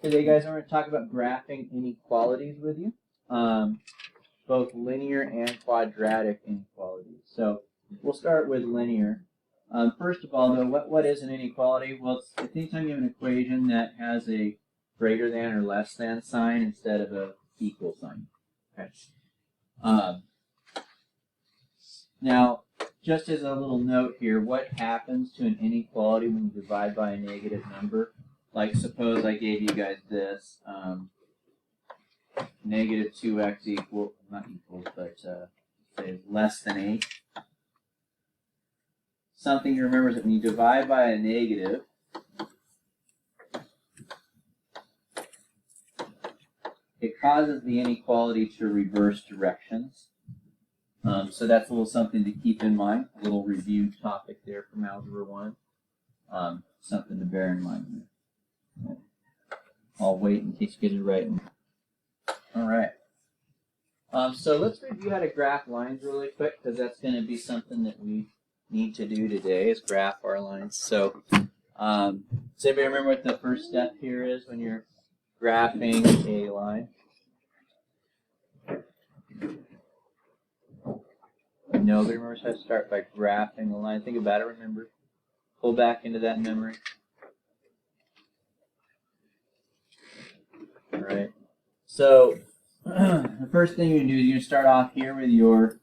Today, guys, I'm going to talk about graphing inequalities with you, both linear and quadratic inequalities. So we'll start with linear. First of all, though, what is an inequality? Well, it's anytime you have an equation that has a greater than or less than sign instead of a equal sign. Okay. Now, just as a little note here, what happens to an inequality when you divide by a negative number? Like, suppose I gave you guys this, negative 2x equals, not equals, but say less than 8. Something to remember is that when you divide by a negative, it causes the inequality to reverse directions. So that's a little something to keep in mind, a little review topic there from Algebra 1. Something to bear in mind. I'll wait in case you guys are writing. All right. So let's review how to graph lines really quick, because that's going to be something that we need to do today, is graph our lines. So does anybody remember what the first step here is when you're graphing a line? Nobody remembers how to start by graphing a line. Think about it, remember. Pull back into that memory. All right. So the first thing you do is you start off here with your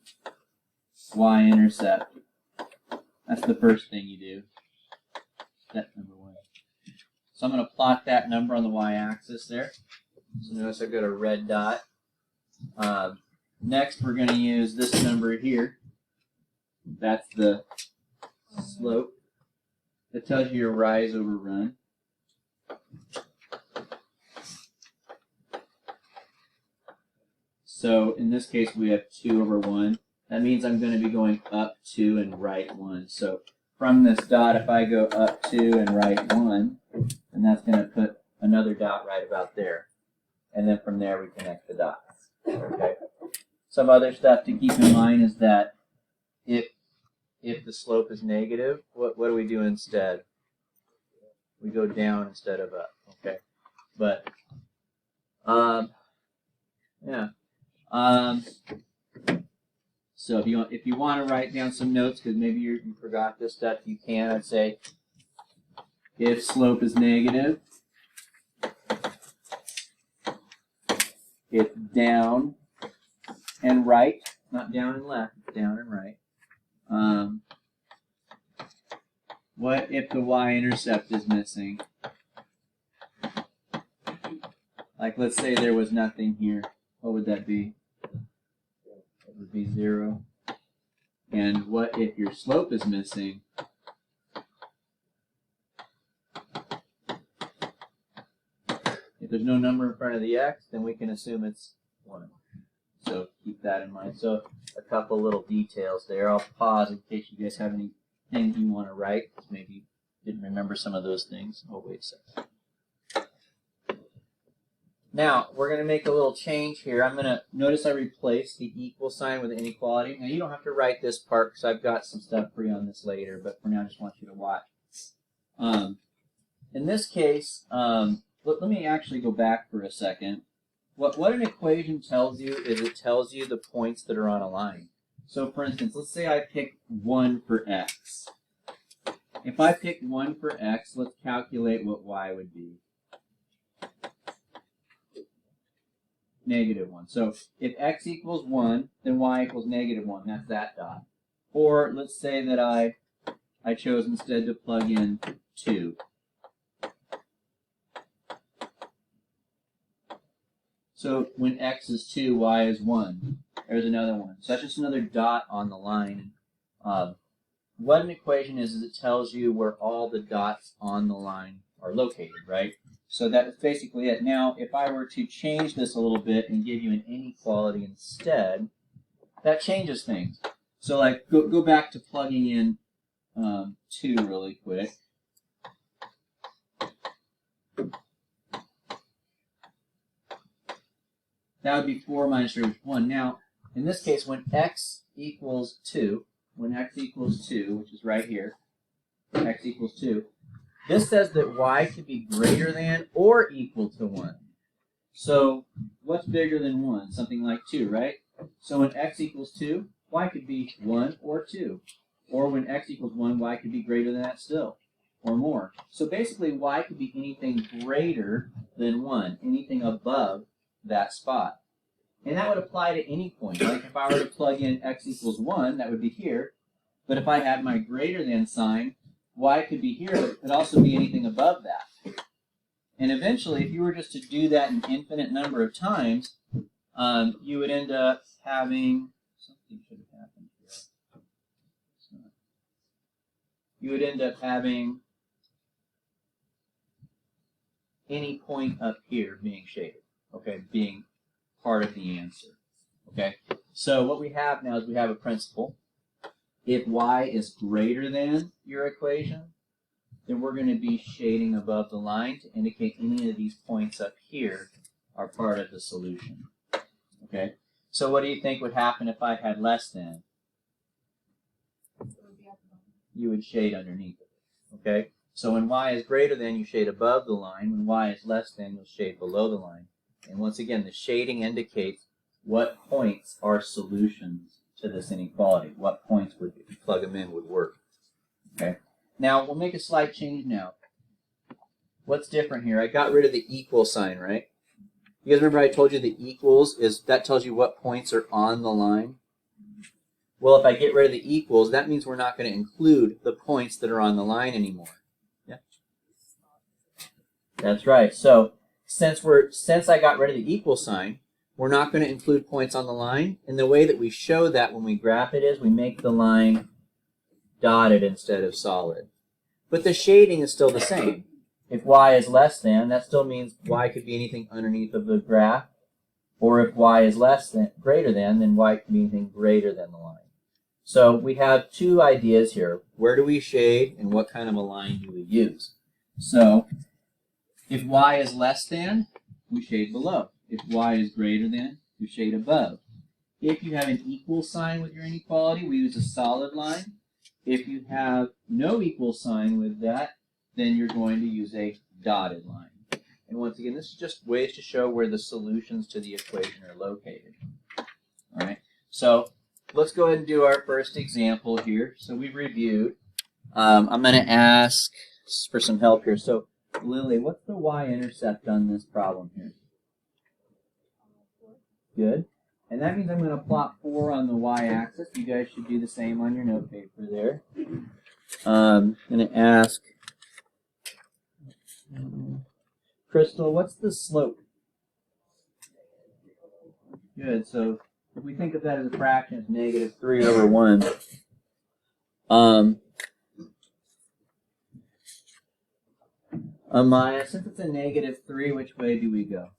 y-intercept. That's the first thing you do. Step number 1. So I'm going to plot that number on the y-axis there. So notice I've got a red dot. Next, we're going to use this number here. That's the slope. That tells you your rise over run. So in this case, we have 2 over 1. That means I'm going to be going up 2 and right 1. So from this dot, if I go up 2 and right 1, then that's going to put another dot right about there. And then from there, we connect the dots. Okay. Some other stuff to keep in mind is that if the slope is negative, what do we do instead? We go down instead of up. Okay. But yeah. So if you want to write down some notes, because maybe you forgot this stuff, you can. I'd say if slope is negative, it's down and right, not down and left, it's down and right. What if the y-intercept is missing? Like, let's say there was nothing here. What would that be? It would be 0. And what if your slope is missing? If there's no number in front of the x, then we can assume it's 1. So keep that in mind. So a couple little details there. I'll pause in case you guys have anything you want to write, because maybe you didn't remember some of those things. Oh, wait a second. Now, we're going to make a little change here. I'm going to, notice I replaced the equal sign with the inequality. Now, you don't have to write this part, because I've got some stuff for you on this later, but for now, I just want you to watch. In this case, let me actually go back for a second. What an equation tells you is it tells you the points that are on a line. So, for instance, let's say I pick 1 for x. If I pick 1 for x, let's calculate what y would be. -1. So if x equals 1, then y equals -1. That's that dot. Or let's say that I chose instead to plug in 2. So when x is 2, y is 1. There's another one. So that's just another dot on the line. What an equation is it tells you where all the dots on the line are located, right? So that's basically it. Now, if I were to change this a little bit and give you an inequality instead, that changes things. So like, go back to plugging in 2 really quick. That would be 4 minus 3, which is 1. Now, in this case, when x equals 2, which is right here, x equals 2, This says that y could be greater than or equal to 1. So what's bigger than 1? Something like 2, right? So when x equals 2, y could be 1 or 2. Or when x equals 1, y could be greater than that still, or more. So basically, y could be anything greater than 1, anything above that spot. And that would apply to any point. Like if I were to plug in x equals 1, that would be here. But if I had my greater than sign, y could be here, but it could also be anything above that. And eventually, if you were just to do that an infinite number of times, you would end up having, something should have happened here. You would end up having any point up here being shaded, okay, being part of the answer, okay? So what we have now is we have a principle. If y is greater than your equation, then we're going to be shading above the line to indicate any of these points up here are part of the solution, okay? So what do you think would happen if I had less than? You would shade underneath it, okay? So when y is greater than, you shade above the line. When y is less than, you'll shade below the line. And once again, the shading indicates what points are solutions to this inequality. What points would, if you plug them in, would work. Okay. Now, we'll make a slight change now. What's different here? I got rid of the equal sign, right? You guys remember I told you the equals that tells you what points are on the line? Well, if I get rid of the equals, that means we're not going to include the points that are on the line anymore. Yeah? That's right. So, since I got rid of the equal sign, we're not going to include points on the line. And the way that we show that when we graph it is we make the line dotted instead of solid. But the shading is still the same. If y is less than, that still means y could be anything underneath of the graph. Or if y is greater than, then y could be anything greater than the line. So we have two ideas here. Where do we shade and what kind of a line do we use? So if y is less than, we shade below. If y is greater than, we shade above. If you have an equal sign with your inequality, we use a solid line. If you have no equal sign with that, then you're going to use a dotted line. And once again, this is just ways to show where the solutions to the equation are located. All right, so let's go ahead and do our first example here. So we've reviewed. I'm going to ask for some help here. So Lily, what's the y-intercept on this problem here? Good. And that means I'm going to plot 4 on the y-axis. You guys should do the same on your note paper there. I'm going to ask Crystal, what's the slope? Good. So if we think of that as a fraction, it's negative 3 over 1. Amaya, since it's a negative 3, which way do we go?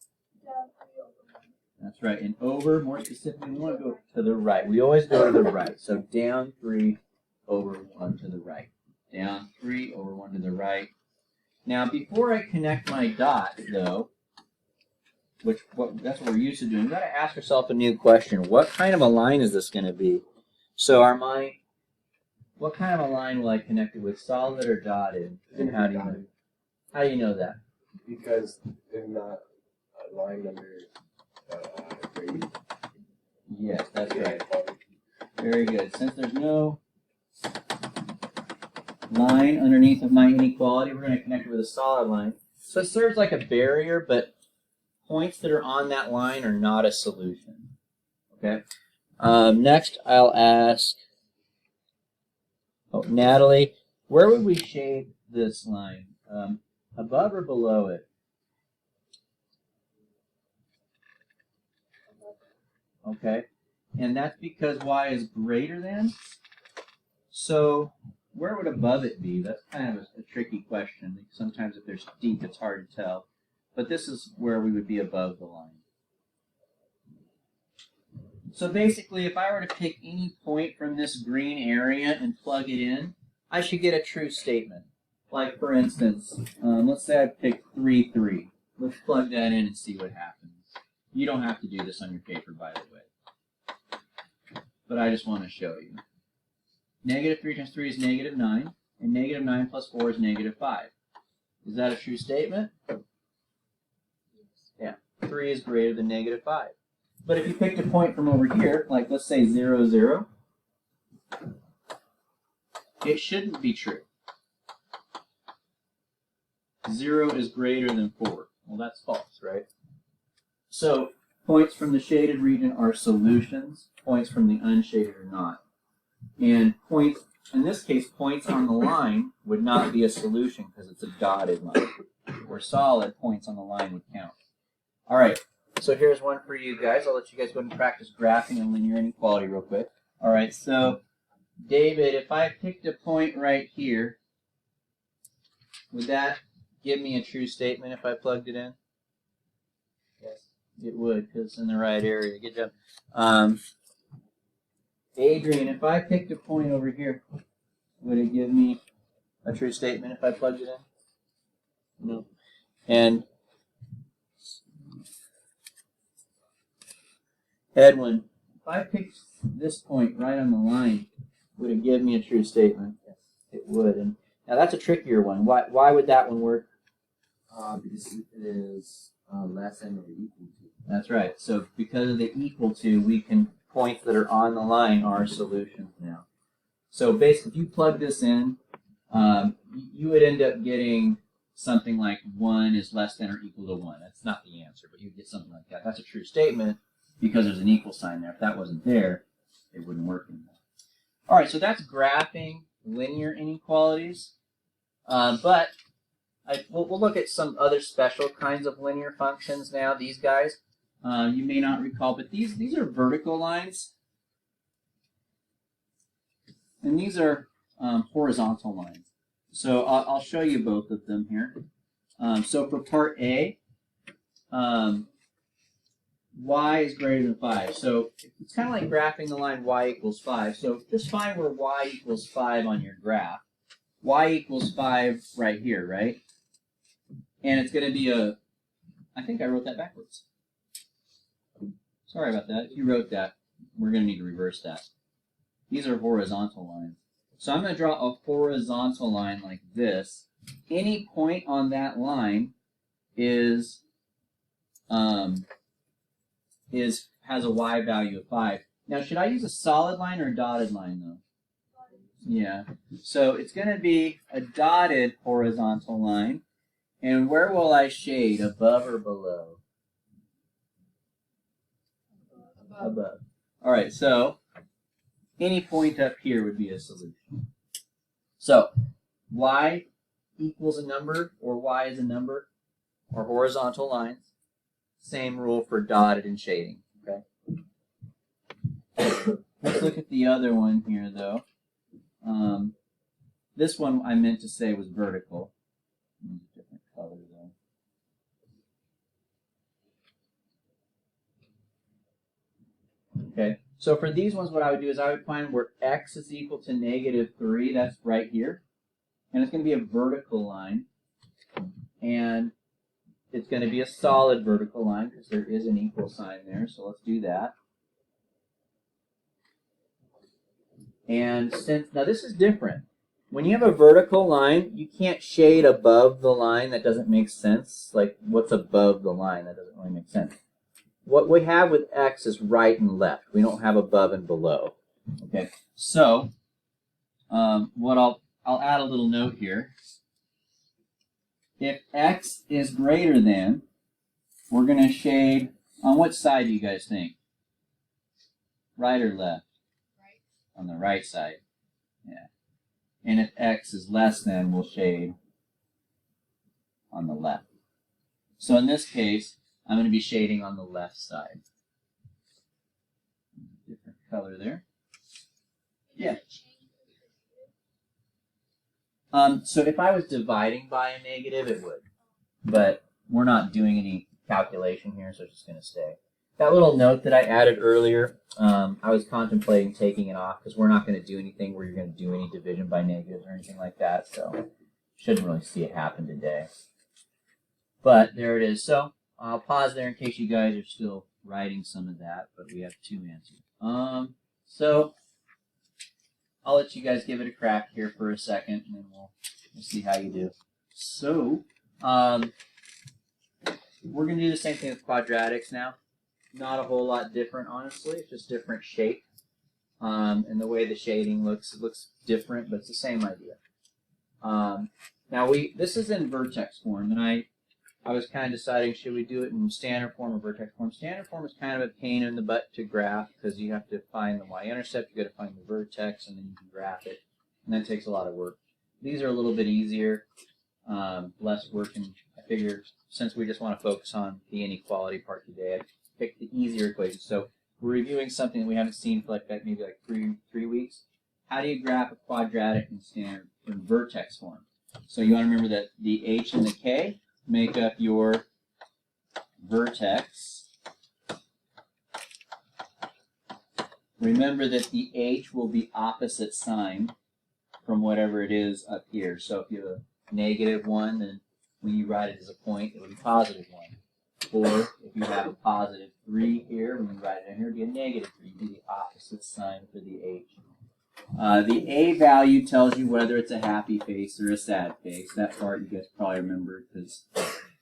That's right. And over, more specifically, we want to go to the right. We always go to the right. So down 3 over 1 to the right. Down 3 over 1 to the right. Now, before I connect my dot, though, that's what we're used to doing, you've got to ask yourself a new question. What kind of a line is this going to be? So what kind of a line will I connect it with, solid or dotted? And how do you know that? Because they're not aligned under grade. Yes, that's right. Very good. Since there's no line underneath of my inequality, we're going to connect it with a solid line. So it serves like a barrier, but points that are on that line are not a solution. Okay. Next, I'll ask Natalie, where would we shade this line? Above or below it? Okay. And that's because y is greater than. So where would above it be? That's kind of a tricky question. Sometimes if there's deep, it's hard to tell. But this is where we would be above the line. So basically, if I were to pick any point from this green area and plug it in, I should get a true statement. Like, for instance, let's say I picked 3, 3. Let's plug that in and see what happens. You don't have to do this on your paper, by the way. But I just want to show you. Negative 3 times 3 is negative 9, and negative 9 plus 4 is negative 5. Is that a true statement? Yeah. 3 is greater than negative 5. But if you picked a point from over here, like let's say 0, 0, it shouldn't be true. 0 is greater than 4. Well, that's false, right? So points from the shaded region are solutions. Points from the unshaded are not. And points, in this case, points on the line would not be a solution because it's a dotted line. Where solid, points on the line would count. All right, so here's one for you guys. I'll let you guys go ahead and practice graphing and linear inequality real quick. All right, so David, if I picked a point right here, would that give me a true statement if I plugged it in? Yes, it would, because it's in the right area. Good job. Adrian, if I picked a point over here, would it give me a true statement if I plugged it in? No. And Edwin, if I picked this point right on the line, would it give me a true statement? Yes, it would. And now that's a trickier one. Why would that one work? Because it is less than or equal to. That's right. So because of the equal to, we can points that are on the line are solutions now. So basically, if you plug this in, you would end up getting something like 1 is less than or equal to 1. That's not the answer, but you get something like that. That's a true statement because there's an equal sign there. If that wasn't there, it wouldn't work anymore. All right, so that's graphing linear inequalities. But we'll look at some other special kinds of linear functions now. These guys, you may not recall, but these are vertical lines. And these are horizontal lines. So I'll show you both of them here. So for part A, y is greater than 5. So it's kind of like graphing the line y equals 5. So just find where y equals 5 on your graph. Y equals 5 right here, right? And it's going to be I think I wrote that backwards. Sorry about that. If you wrote that, we're going to need to reverse that. These are horizontal lines. So I'm going to draw a horizontal line like this. Any point on that line has a y value of 5. Now, should I use a solid line or a dotted line, though? Yeah. So it's going to be a dotted horizontal line. And where will I shade, above or below? Above. All right, so any point up here would be a solution. So y equals a number, or y is a number, or horizontal lines. Same rule for dotted and shading. Okay. Let's look at the other one here, though. This one I meant to say was vertical. Different color though. Okay, so for these ones, what I would do is I would find where x is equal to -3. That's right here, and it's going to be a vertical line, and it's going to be a solid vertical line because there is an equal sign there. So let's do that. And since now this is different. When you have a vertical line, you can't shade above the line. That doesn't make sense. Like, what's above the line? That doesn't really make sense. What we have with x is right and left. We don't have above and below. Okay, so what I'll add a little note here. If x is greater than, we're going to shade on what side do you guys think? Right or left? Right. On the right side. Yeah. And if x is less than, we'll shade on the left. So in this case, I'm going to be shading on the left side. Different color there. Yeah. So if I was dividing by a negative, it would. But we're not doing any calculation here, so it's just going to stay. That little note that I added earlier, I was contemplating taking it off because we're not going to do anything where you're going to do any division by negatives or anything like that, so shouldn't really see it happen today. But there it is. So I'll pause there in case you guys are still writing some of that, but we have 2 answers. So I'll let you guys give it a crack here for a second, and then we'll see how you do. So We're going to do the same thing with quadratics now. Not a whole lot different, honestly. It's just different shape. And the way the shading looks, it looks different, but it's the same idea. Now this is in vertex form, and I was kind of deciding, should we do it in standard form or vertex form? Standard form is kind of a pain in the butt to graph because you have to find the y-intercept, you got to find the vertex, and then you can graph it, and that takes a lot of work. These are a little bit easier, less work, and I figured since we just want to focus on the inequality part today, I picked the easier equation. So we're reviewing something that we haven't seen for maybe three weeks. How do you graph a quadratic in standard in vertex form? So you want to remember that the h and the k make up your vertex. Remember that the h will be opposite sign from whatever it is up here. So if you have a -1, then when you write it as a point, it would be +1. Or if you have a +3 here, when you write it in here, it would be a -3. You do the opposite sign for the h. The A value tells you whether it's a happy face or a sad face. That part you guys probably remember because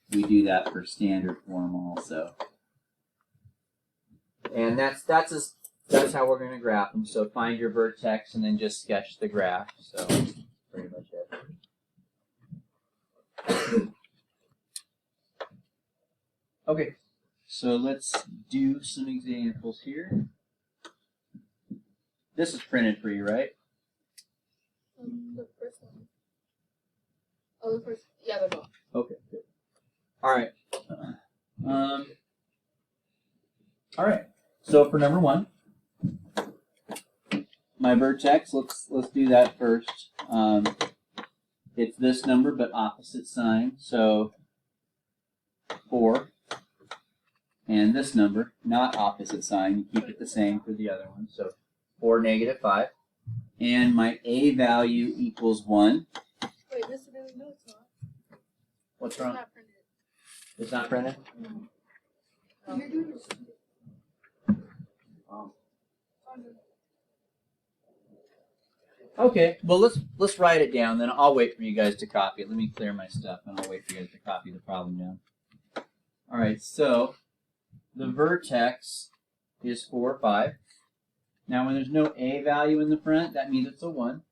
we do that for standard form also. And that's how we're going to graph them. So find your vertex and then just sketch the graph. So that's pretty much it. Okay, so let's do some examples here. This is printed for you, right? The first one. Oh, the first. Yeah, they're both. Okay, good. All right. All right. So for number 1, my vertex. Let's do that first. It's this number, but opposite sign. So 4. And this number, not opposite sign. You keep it the same for the other one. So 4, -5. And my A value equals 1. Wait, Mr. Daly, no, it's not. What's It's wrong? not printed. It's not printed? No. You're doing this. Oh. Okay, well let's write it down. Then I'll wait for you guys to copy it. Let me clear my stuff, and I'll wait for you guys to copy the problem down. All right, so the vertex is 4, 5. Now, when there's no A value in the front, that means it's a 1.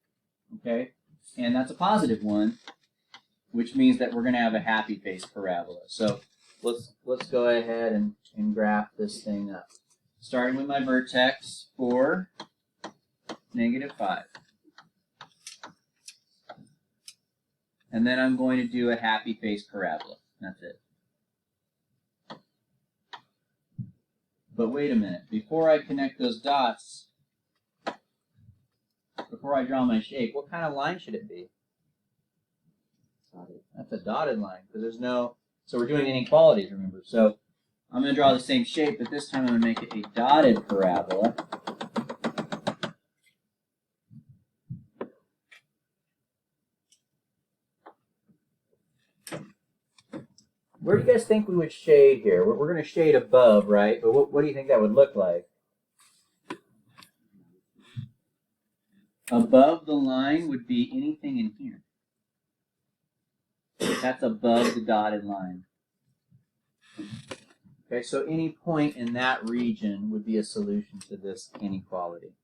Okay, and that's a +1, which means that we're going to have a happy face parabola. So let's go ahead and graph this thing up. Starting with my vertex, 4, -5. And then I'm going to do a happy face parabola. That's it. But wait a minute. Before I connect those dots, before I draw my shape, what kind of line should it be? That's a dotted line, because there's no... So we're doing inequalities, remember. So I'm going to draw the same shape, but this time I'm going to make it a dotted parabola. Where do you guys think we would shade here? We're going to shade above, right? But what do you think that would look like? Above the line would be anything in here. That's above the dotted line. Okay, so any point in that region would be a solution to this inequality.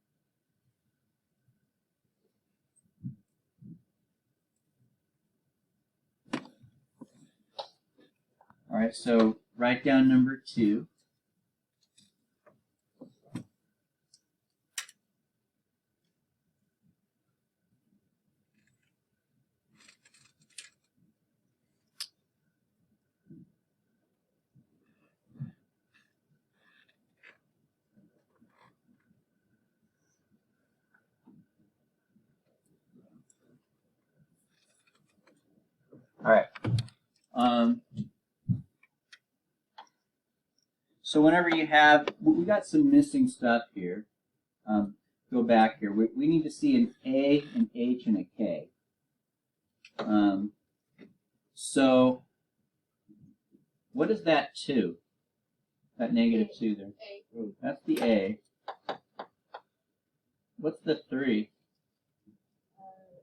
All right, so write down number 2. All right. So whenever you have, we got some missing stuff here. Go back here. We need to see an A, an H, and a K. So what is that 2? That -2 there. A. That's the A. What's the 3?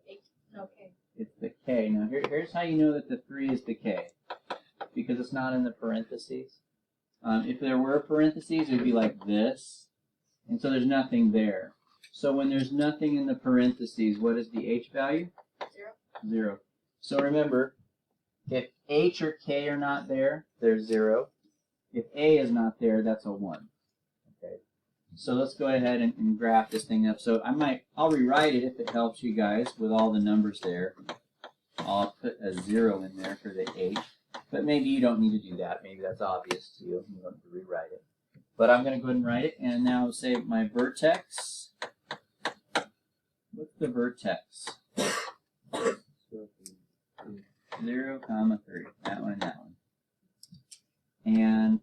H. No, K. it's the K. Now here's how you know that the 3 is the K. Because it's not in the parentheses. If there were parentheses, it would be like this. And so there's nothing there. So when there's nothing in the parentheses, what is the H value? 0. 0. So remember, if H or K are not there, there's 0. If A is not there, that's a 1. Okay. So let's go ahead and graph this thing up. So I'll rewrite it if it helps you guys with all the numbers there. I'll put a 0 in there for the H. But maybe you don't need to do that. Maybe that's obvious to you. You don't need to rewrite it. But I'm going to go ahead and write it. And now say my vertex. What's the vertex? 0, 3. That one and that one. And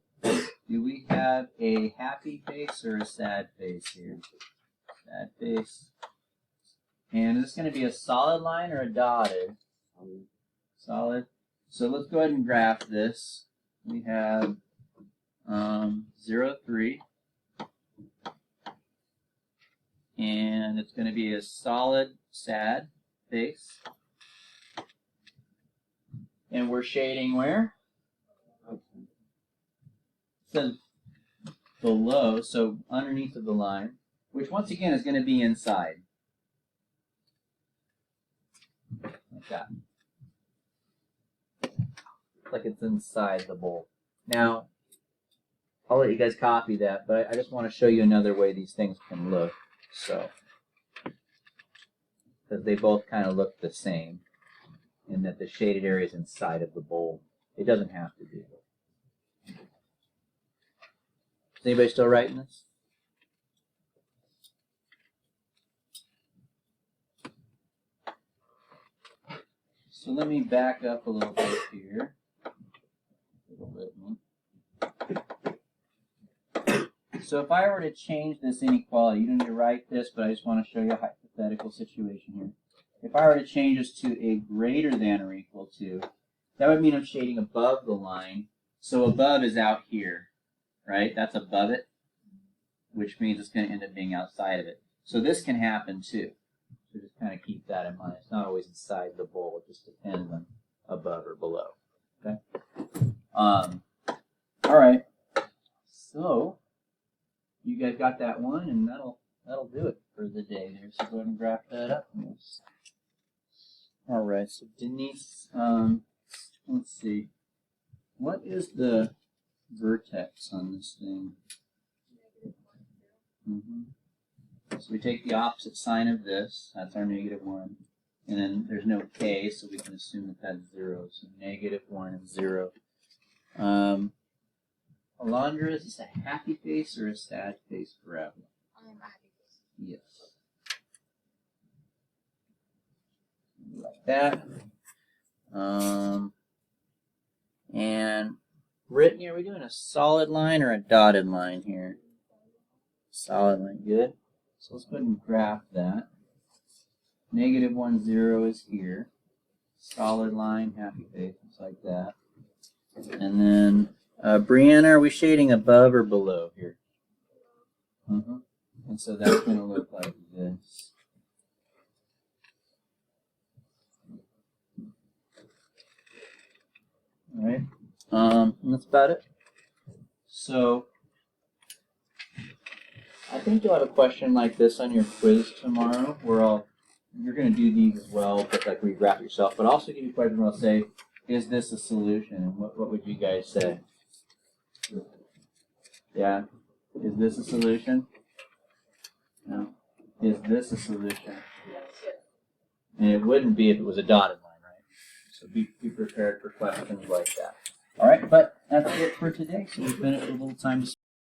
do we have a happy face or a sad face here? Sad face. And is this going to be a solid line or a dotted? Solid. So let's go ahead and graph this. We have 0, 3. And it's going to be a solid, sad face. And we're shading where? It says below, so underneath of the line, which once again is going to be inside. Like that. Like it's inside the bowl. Now, I'll let you guys copy that, but I just want to show you another way these things can look. So, because they both kind of look the same, in that the shaded area is inside of the bowl. It doesn't have to be. Is anybody still writing this? So let me back up a little bit here. So if I were to change this inequality, you don't need to write this, but I just want to show you a hypothetical situation here. If I were to change this to a greater than or equal to, that would mean I'm shading above the line. So above is out here, right? That's above it, which means it's going to end up being outside of it. So this can happen too. So just kind of keep that in mind. It's not always inside the bowl. It just depends on above or below. Okay. All right. So you guys got that one, and that'll do it for the day there. So go ahead and graph that up. All right. So Denise, let's see. What is the vertex on this thing? So we take the opposite sign of this. That's our -1. And then there's no k, so we can assume that that's 0. So -1 and 0. Alondra, is this a happy face or a sad face forever? I'm happy face. Yes. Like that. And Brittany, are we doing a solid line or a dotted line here? Solid line, good. So let's go ahead and graph that. -1, 0 is here. Solid line, happy face, just like that. And then, Brianna, are we shading above or below here? And so that's going to look like this. All right. And that's about it. So, I think you'll have a question like this on your quiz tomorrow, where you're going to do these as well, but like regraph yourself, but also give you a question where I'll say, is this a solution? And what would you guys say? Yeah? Is this a solution? No. Is this a solution? And it wouldn't be if it was a dotted line, right? So be prepared for questions like that. All right, but that's it for today. So we finished a little time to